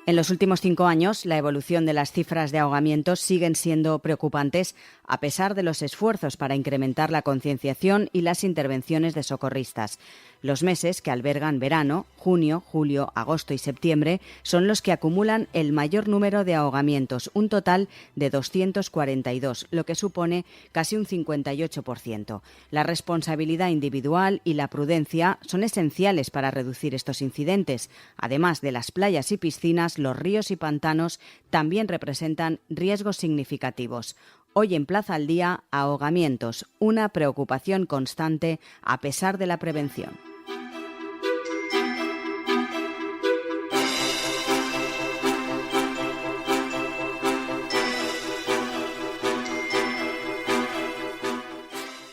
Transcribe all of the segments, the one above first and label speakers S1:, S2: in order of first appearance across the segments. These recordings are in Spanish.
S1: En los últimos 5 años, la evolución de las cifras de ahogamientos siguen siendo preocupantes a pesar de los esfuerzos para incrementar la concienciación y las intervenciones de socorristas. Los meses que albergan verano, junio, julio, agosto y septiembre, son los que acumulan el mayor número de ahogamientos, un total de 242, lo que supone casi un 58%. La responsabilidad individual y la prudencia son esenciales para reducir estos incidentes. Además de las playas y piscinas, los ríos y pantanos también representan riesgos significativos. Hoy en Plaza al Día, ahogamientos, una preocupación constante a pesar de la prevención.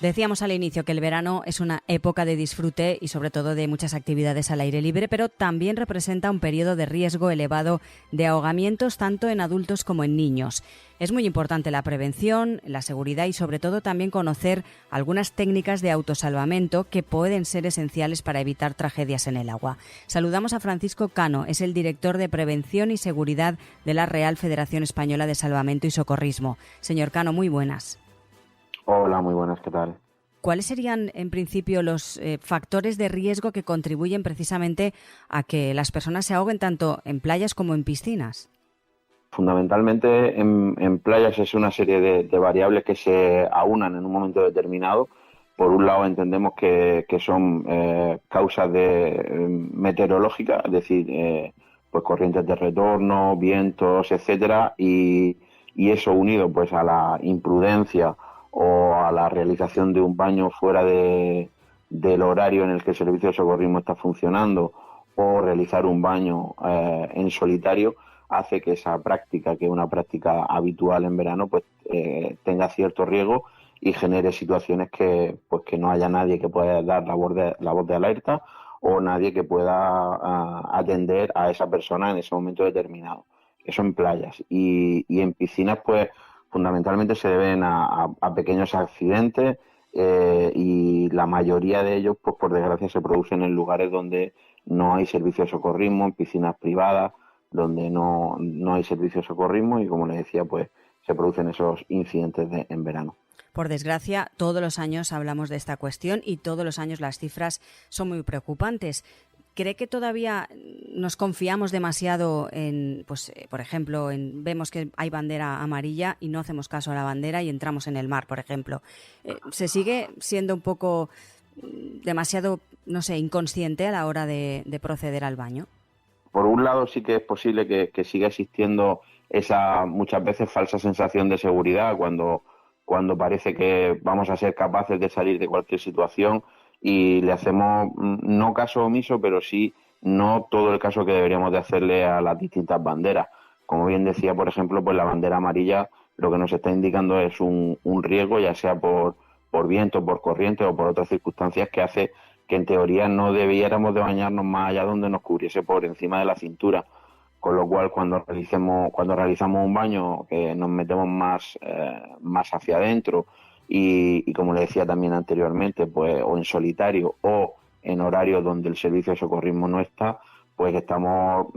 S1: Decíamos al inicio que el verano es una época de disfrute y sobre todo de muchas actividades al aire libre, pero también representa un periodo de riesgo elevado de ahogamientos tanto en adultos como en niños. Es muy importante la prevención, la seguridad y sobre todo también conocer algunas técnicas de autosalvamento que pueden ser esenciales para evitar tragedias en el agua. Saludamos a Francisco Cano, es el director de Prevención y Seguridad de la Real Federación Española de Salvamento y Socorrismo. Señor Cano, muy buenas.
S2: Hola, muy buenas, ¿qué tal?
S1: ¿Cuáles serían, en principio, los factores de riesgo que contribuyen precisamente a que las personas se ahoguen tanto en playas como en piscinas?
S2: Fundamentalmente en playas es una serie de variables que se aunan en un momento determinado. Por un lado entendemos que son causas meteorológicas, es decir, pues corrientes de retorno, vientos, etcétera, y eso unido pues a la imprudencia o a la realización de un baño fuera del horario en el que el servicio de socorrismo está funcionando o realizar un baño en solitario, hace que esa práctica, que es una práctica habitual en verano, pues tenga cierto riesgo y genere situaciones que no haya nadie que pueda dar la voz de alerta o nadie que pueda atender a esa persona en ese momento determinado. Eso en playas. Y en piscinas, pues fundamentalmente se deben a pequeños accidentes y la mayoría de ellos, pues por desgracia, se producen en lugares donde no hay servicio de socorrismo, en piscinas privadas, donde no hay servicio de socorrismo y, como les decía, pues se producen esos incidentes en verano.
S1: Por desgracia, todos los años hablamos de esta cuestión y todos los años las cifras son muy preocupantes. ¿Cree que todavía nos confiamos demasiado en, pues, por ejemplo, vemos que hay bandera amarilla y no hacemos caso a la bandera y entramos en el mar, por ejemplo? ¿Se sigue siendo un poco demasiado, no sé, inconsciente a la hora de proceder al baño?
S2: Por un lado sí que es posible que siga existiendo esa muchas veces falsa sensación de seguridad cuando parece que vamos a ser capaces de salir de cualquier situación y le hacemos no caso omiso, pero sí no todo el caso que deberíamos de hacerle a las distintas banderas. Como bien decía, por ejemplo, pues la bandera amarilla lo que nos está indicando es un riesgo, ya sea por viento, por corriente o por otras circunstancias, que hace que en teoría no debiéramos de bañarnos más allá donde nos cubriese por encima de la cintura. Con lo cual, cuando realizamos un baño que nos metemos más hacia adentro y como le decía también anteriormente, pues o en solitario o en horario donde el servicio de socorrismo no está, pues estamos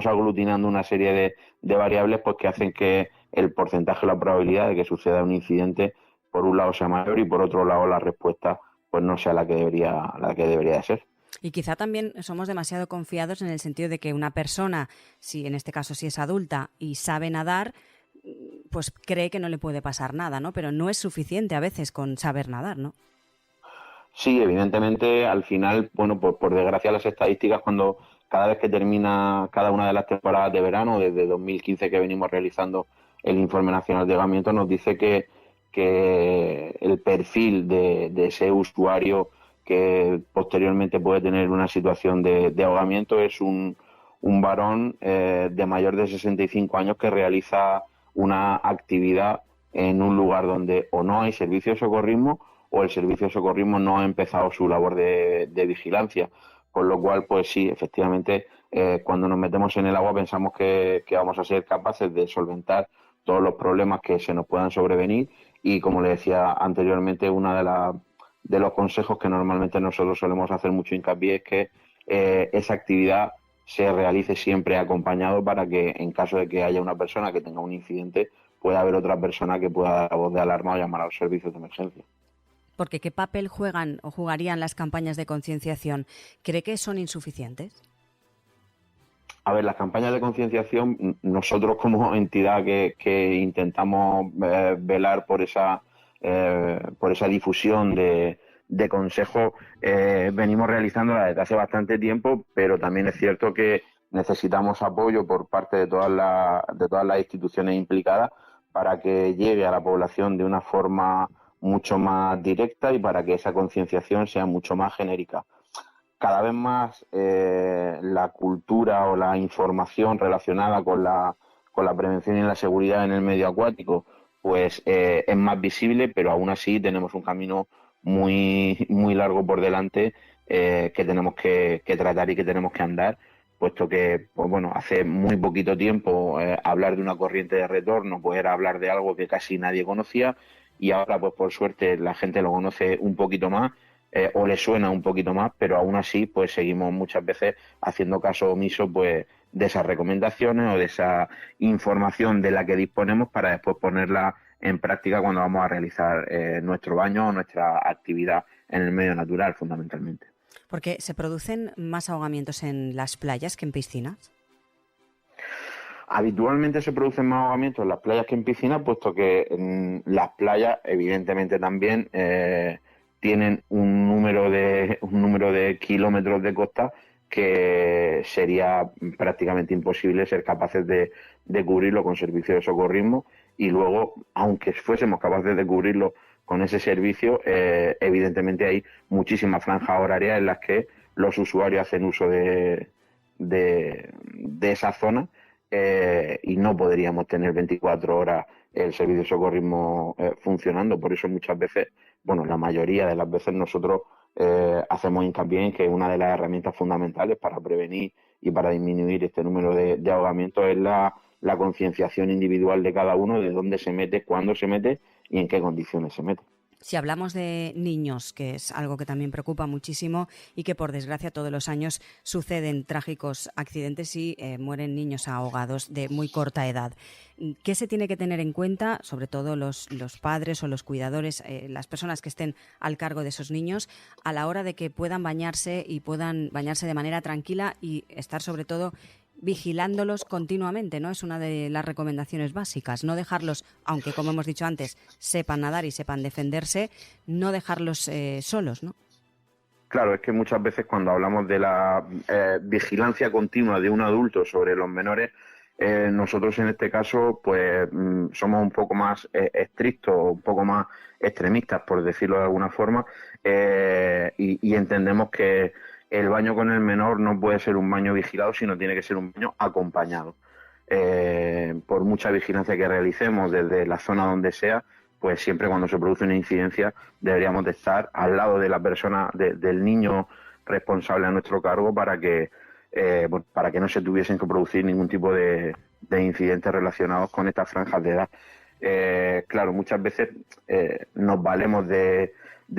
S2: aglutinando una serie de variables pues que hacen que el porcentaje o la probabilidad de que suceda un incidente, por un lado, sea mayor y por otro lado la respuesta pues no sea la que debería de ser.
S1: Y quizá también somos demasiado confiados en el sentido de que una persona, si en este caso si es adulta y sabe nadar, pues cree que no le puede pasar nada, ¿no? Pero no es suficiente a veces con saber nadar, ¿no?
S2: Sí, evidentemente, al final, bueno, por desgracia las estadísticas, cuando cada vez que termina cada una de las temporadas de verano, desde 2015 que venimos realizando el Informe Nacional de Ahogamiento, nos dice que el perfil de ese usuario que posteriormente puede tener una situación de ahogamiento es un varón de mayor de 65 años que realiza una actividad en un lugar donde o no hay servicio de socorrismo o el servicio de socorrismo no ha empezado su labor de vigilancia. Con lo cual, pues sí, efectivamente, cuando nos metemos en el agua pensamos que vamos a ser capaces de solventar todos los problemas que se nos puedan sobrevenir y, como le decía anteriormente, una de los consejos que normalmente nosotros solemos hacer mucho hincapié es que esa actividad se realice siempre acompañado para que en caso de que haya una persona que tenga un incidente, pueda haber otra persona que pueda dar la voz de alarma o llamar a los servicios de emergencia.
S1: Porque ¿qué papel juegan o jugarían las campañas de concienciación? ¿Cree que son insuficientes?
S2: A ver, las campañas de concienciación, nosotros como entidad que intentamos velar por esa difusión de consejos, venimos realizándola desde hace bastante tiempo, pero también es cierto que necesitamos apoyo por parte de de todas las instituciones implicadas para que llegue a la población de una forma mucho más directa y para que esa concienciación sea mucho más genérica. Cada vez más la cultura o la información relacionada con la prevención y la seguridad en el medio acuático pues es más visible, pero aún así tenemos un camino muy largo por delante que tenemos que tratar y que tenemos que andar, puesto que pues bueno, hace muy poquito tiempo hablar de una corriente de retorno pues era hablar de algo que casi nadie conocía, y ahora pues por suerte la gente lo conoce un poquito más o le suena un poquito más, pero aún así pues seguimos muchas veces haciendo caso omiso pues de esas recomendaciones o de esa información de la que disponemos para después ponerla en práctica cuando vamos a realizar nuestro baño o nuestra actividad en el medio natural, fundamentalmente.
S1: Porque se producen más ahogamientos en las playas que en piscinas.
S2: Habitualmente se producen más ahogamientos en las playas que en piscinas, puesto que las playas, evidentemente, también tienen un número de kilómetros de costa que sería prácticamente imposible ser capaces de cubrirlo con servicios de socorrismo, y luego, aunque fuésemos capaces de cubrirlo con ese servicio, evidentemente hay muchísimas franjas horarias en las que los usuarios hacen uso de esa zona, y no podríamos tener 24 horas el servicio de socorrismo funcionando. Por eso muchas veces, bueno, la mayoría de las veces nosotros hacemos hincapié en que una de las herramientas fundamentales para prevenir y para disminuir este número de ahogamientos es la concienciación individual de cada uno de dónde se mete, cuándo se mete y en qué condiciones se mete.
S1: Si hablamos de niños, que es algo que también preocupa muchísimo y que por desgracia todos los años suceden trágicos accidentes y mueren niños ahogados de muy corta edad, ¿qué se tiene que tener en cuenta, sobre todo los padres o los cuidadores, las personas que estén al cargo de esos niños, a la hora de que puedan bañarse y puedan bañarse de manera tranquila y estar sobre todo vigilándolos continuamente, ¿no? Es una de las recomendaciones básicas, no dejarlos, aunque como hemos dicho antes, sepan nadar y sepan defenderse, no dejarlos solos, ¿no?
S2: Claro, es que muchas veces cuando hablamos de la vigilancia continua de un adulto sobre los menores, nosotros en este caso pues somos un poco más estrictos, un poco más extremistas, por decirlo de alguna forma, y entendemos que el baño con el menor no puede ser un baño vigilado, sino tiene que ser un baño acompañado. Por mucha vigilancia que realicemos desde la zona donde sea, pues siempre cuando se produce una incidencia deberíamos de estar al lado de la persona, del niño responsable a nuestro cargo para que no se tuviesen que producir ningún tipo de incidentes relacionados con estas franjas de edad. Claro, muchas veces nos valemos de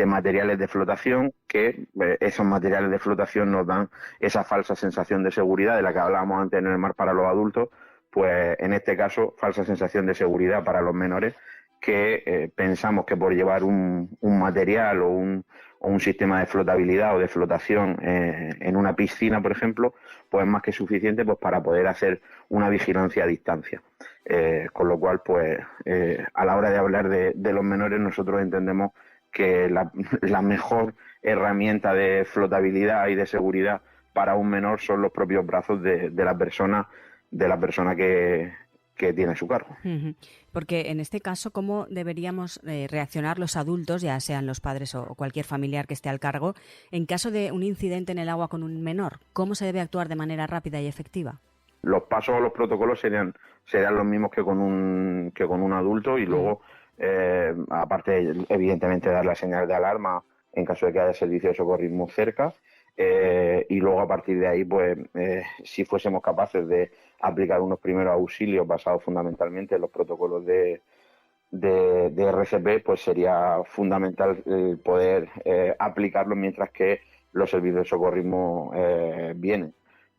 S2: materiales de flotación que esos materiales de flotación nos dan esa falsa sensación de seguridad de la que hablábamos antes en el mar para los adultos, pues en este caso falsa sensación de seguridad para los menores que pensamos que por llevar un material o un sistema de flotabilidad o de flotación en una piscina, por ejemplo, pues es más que suficiente pues para poder hacer una vigilancia a distancia. Con lo cual, pues a la hora de hablar de los menores, nosotros entendemos que la mejor herramienta de flotabilidad y de seguridad para un menor son los propios brazos de la persona que tiene a su cargo.
S1: Porque en este caso, ¿cómo deberíamos reaccionar los adultos, ya sean los padres o cualquier familiar que esté al cargo, en caso de un incidente en el agua con un menor? ¿Cómo se debe actuar de manera rápida y efectiva?
S2: Los pasos o los protocolos serían los mismos que con un adulto, y luego, aparte, evidentemente, dar la señal de alarma en caso de que haya servicio de socorrismo cerca. Y luego a partir de ahí, pues si fuésemos capaces de aplicar unos primeros auxilios basados fundamentalmente en los protocolos de RCP, pues sería fundamental poder aplicarlos mientras que los servicios de socorrismo vienen,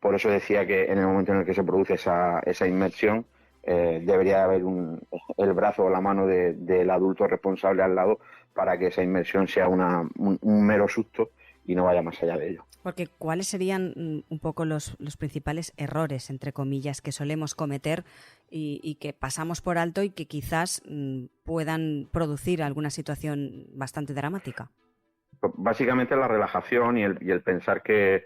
S2: Por eso decía que en el momento en el que se produce esa inmersión, debería haber el brazo o la mano del adulto responsable al lado para que esa inmersión sea un mero susto y no vaya más allá de ello.
S1: Porque ¿cuáles serían un poco los principales errores, entre comillas, que solemos cometer y que pasamos por alto y que quizás puedan producir alguna situación bastante dramática?
S2: Básicamente la relajación y el pensar que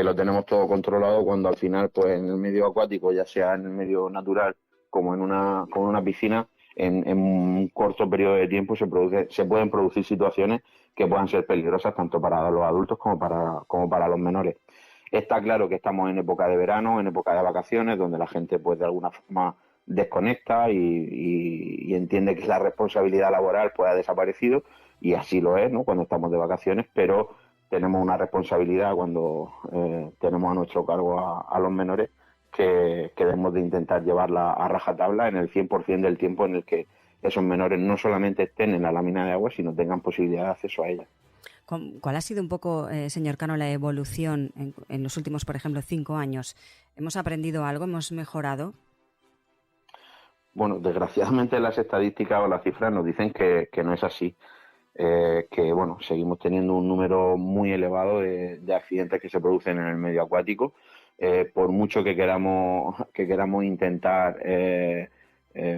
S2: lo tenemos todo controlado, cuando al final, pues en el medio acuático, ya sea en el medio natural como en una piscina, en un corto periodo de tiempo se pueden producir situaciones que puedan ser peligrosas tanto para los adultos como para los menores. Está claro que estamos en época de verano, en época de vacaciones, donde la gente pues de alguna forma desconecta y entiende que la responsabilidad laboral pues ha desaparecido, y así lo es, ¿no?, cuando estamos de vacaciones, pero tenemos una responsabilidad cuando tenemos a nuestro cargo a los menores, que debemos de intentar llevarla a rajatabla en el 100% del tiempo en el que esos menores no solamente estén en la lámina de agua, sino tengan posibilidad de acceso a ella.
S1: ¿Cuál ha sido un poco, señor Cano, la evolución en los últimos, por ejemplo, 5 años? ¿Hemos aprendido algo? ¿Hemos mejorado?
S2: Bueno, desgraciadamente las estadísticas o las cifras nos dicen que no es así. Que bueno, seguimos teniendo un número muy elevado de accidentes que se producen en el medio acuático. Por mucho que queramos intentar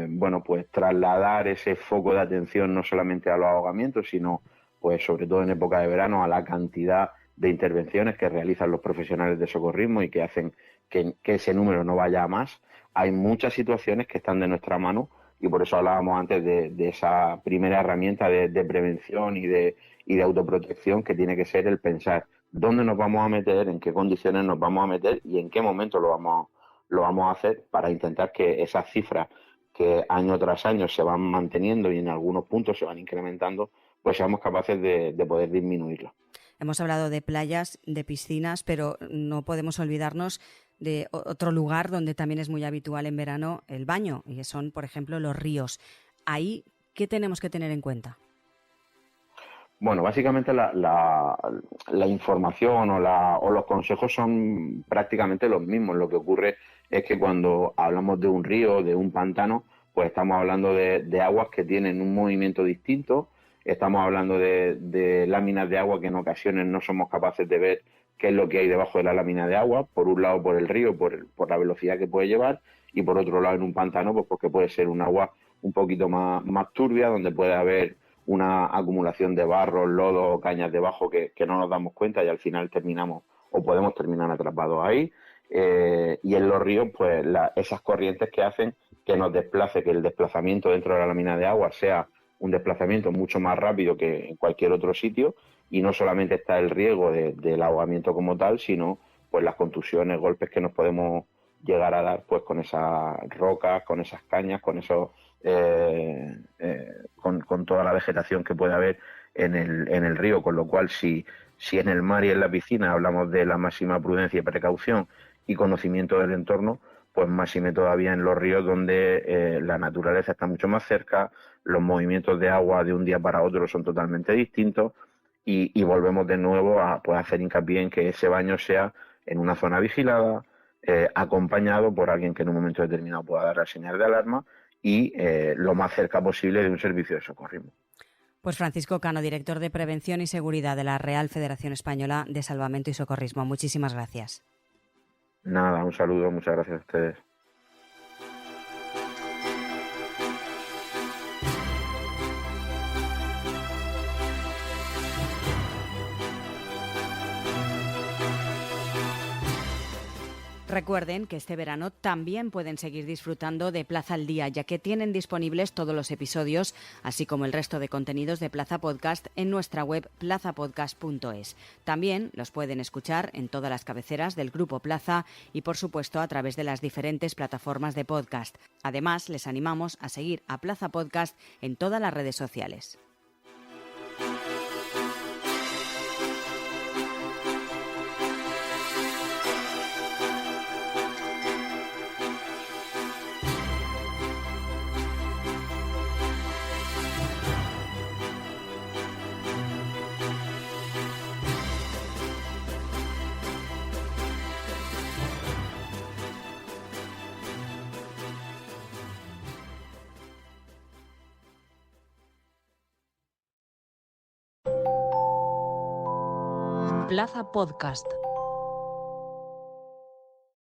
S2: bueno, pues trasladar ese foco de atención no solamente a los ahogamientos, sino pues sobre todo en época de verano a la cantidad de intervenciones que realizan los profesionales de socorrismo y que hacen que ese número no vaya a más. Hay muchas situaciones que están de nuestra mano, y por eso hablábamos antes de esa primera herramienta de prevención y de autoprotección, que tiene que ser el pensar dónde nos vamos a meter, en qué condiciones nos vamos a meter y en qué momento lo vamos a hacer, para intentar que esas cifras que año tras año se van manteniendo y en algunos puntos se van incrementando, pues seamos capaces de poder disminuirlas.
S1: Hemos hablado de playas, de piscinas, pero no podemos olvidarnos de otro lugar donde también es muy habitual en verano el baño, y son, por ejemplo, los ríos. Ahí, ¿qué tenemos que tener en cuenta?
S2: Bueno, básicamente la información o los consejos son prácticamente los mismos. Lo que ocurre es que cuando hablamos de un río, de un pantano, pues estamos hablando de aguas que tienen un movimiento distinto. Estamos hablando de láminas de agua que en ocasiones no somos capaces de ver qué es lo que hay debajo de la lámina de agua, por un lado por el río, por la velocidad que puede llevar, y por otro lado en un pantano, pues porque puede ser un agua un poquito más turbia, donde puede haber una acumulación de barro, lodo o cañas debajo que no nos damos cuenta, y al final terminamos o podemos terminar atrapados ahí. Y en los ríos, pues esas corrientes que hacen que nos desplace, que el desplazamiento dentro de la lámina de agua sea un desplazamiento mucho más rápido que en cualquier otro sitio, y no solamente está el riesgo del ahogamiento como tal, sino pues las contusiones, golpes que nos podemos llegar a dar pues con esas rocas, con esas cañas, con esos con toda la vegetación que puede haber en el río, con lo cual si en el mar y en la piscina hablamos de la máxima prudencia y precaución y conocimiento del entorno, pues máxime todavía en los ríos, donde la naturaleza está mucho más cerca, los movimientos de agua de un día para otro son totalmente distintos, y volvemos de nuevo a pues hacer hincapié en que ese baño sea en una zona vigilada, acompañado por alguien que en un momento determinado pueda dar la señal de alarma, y lo más cerca posible de un servicio de socorrismo.
S1: Pues Francisco Cano, director de Prevención y Seguridad de la Real Federación Española de Salvamento y Socorrismo. Muchísimas gracias.
S2: Nada, un saludo, muchas gracias a ustedes.
S1: Recuerden que este verano también pueden seguir disfrutando de Plaza al Día, ya que tienen disponibles todos los episodios, así como el resto de contenidos de Plaza Podcast en nuestra web plazapodcast.es. También los pueden escuchar en todas las cabeceras del Grupo Plaza y, por supuesto, a través de las diferentes plataformas de podcast. Además, les animamos a seguir a Plaza Podcast en todas las redes sociales.
S3: Plaza Podcast.